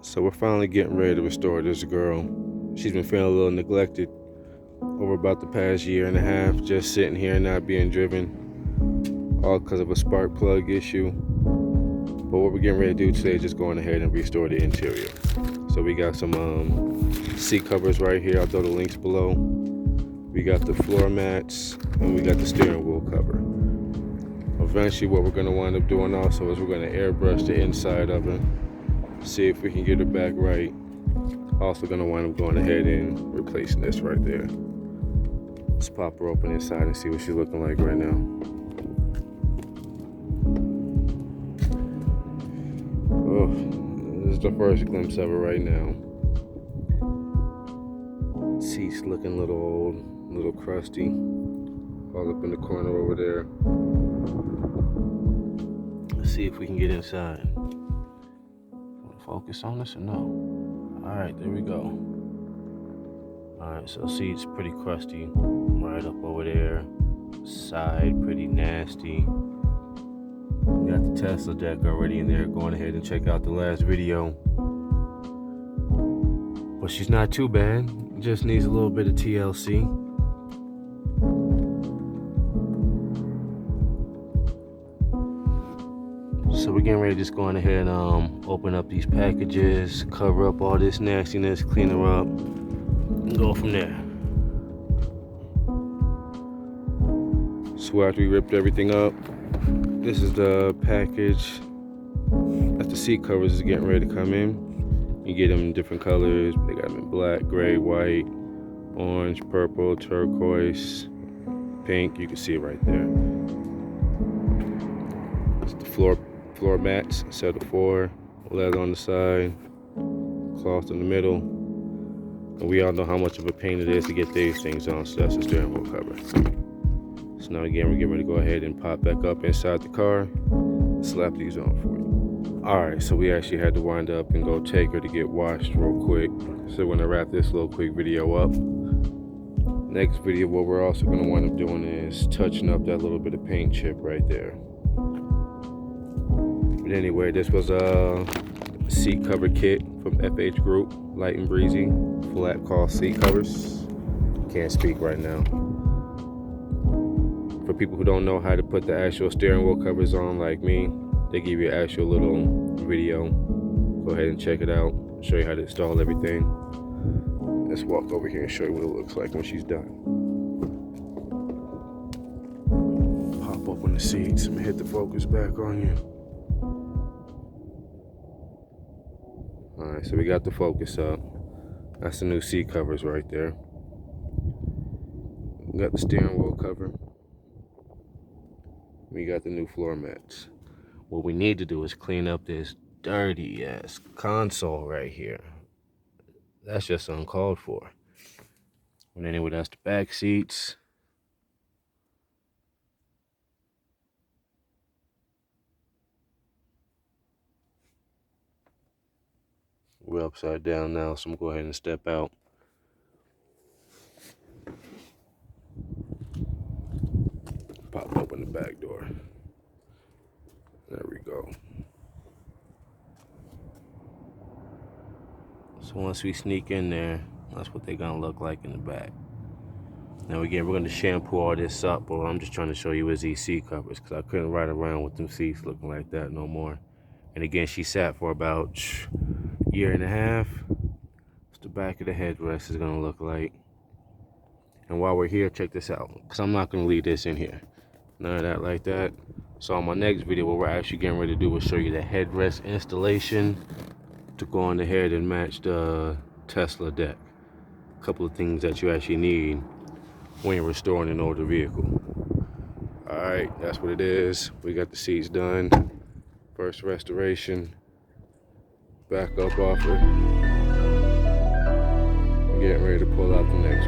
So we're finally getting ready to restore this girl. She's been feeling a little neglected over about the past year and a half, just sitting here and not being driven, all because of a spark plug issue. But what we're getting ready to do today is just going ahead and restore the interior. So we got some seat covers right here. I'll throw the links below. We got the floor mats, and we got the steering wheel cover. Eventually what we're going to wind up doing also is we're going to airbrush the inside of it, see if we can get it back right. Also going to wind up going ahead and replacing this right there. Let's pop her open inside and see what she's looking like right now. Oh, this is the first glimpse of her right now. Seat's looking a little old, a little crusty, all up in the corner over there. Let's see if we can get inside. Focus on this or no? Alright, there we go. Alright, so seat's pretty crusty. Right up over there. Side pretty nasty. We got the Tesla deck already in there. Going ahead and check out the last video. But she's not too bad. Just needs a little bit of TLC. So we're getting ready to just going ahead and open up these packages, cover up all this nastiness, clean her up, and go from there. So after we ripped everything up, this is the package that the seat covers is getting ready to come in. You get them in different colors. They got them in black, gray, white, orange, purple, turquoise, pink. You can see it right there. It's the floor mats, set of 4, leather on the side, cloth in the middle. And we all know how much of a pain it is to get these things on, so that's the steering wheel cover. So now again, we're getting ready to go ahead and pop back up inside the car and slap these on for you. Alright, so we actually had to wind up and go take her to get washed real quick. So we're gonna wrap this little quick video up. Next video, what we're also gonna wind up doing is touching up that little bit of paint chip right there. But anyway, this was a seat cover kit from FH Group, Light and Breezy, flat cost seat covers. Can't speak right now. For people who don't know how to put the actual steering wheel covers on like me, they give you an actual little video. Go ahead and check it out, show you how to install everything. Let's walk over here and show you what it looks like when she's done. Pop open the seats and hit the focus back on you. Alright, so we got the focus up. That's the new seat covers right there. We got the steering wheel cover. We got the new floor mats. What we need to do is clean up this dirty ass console right here. That's just uncalled for. And anyway, that's the back seats. We're upside down now, so I'm gonna go ahead and step out. Pop open the back door. There we go. So once we sneak in there, that's what they're gonna look like in the back. Now again, we're gonna shampoo all this up, but what I'm just trying to show you is these seat covers, because I couldn't ride around with them seats looking like that no more. And again, she sat for about a year and a half. That's the back of the headrest is gonna look like. And while we're here, check this out, because I'm not gonna leave this in here. None of that like that. So on my next video, what we're actually getting ready to do is show you the headrest installation to go on ahead and match the Tesla deck. A couple of things that you actually need when you're restoring an older vehicle. Alright, that's what it is. We got the seats done. First restoration. Back up off her. Getting ready to pull out the next one.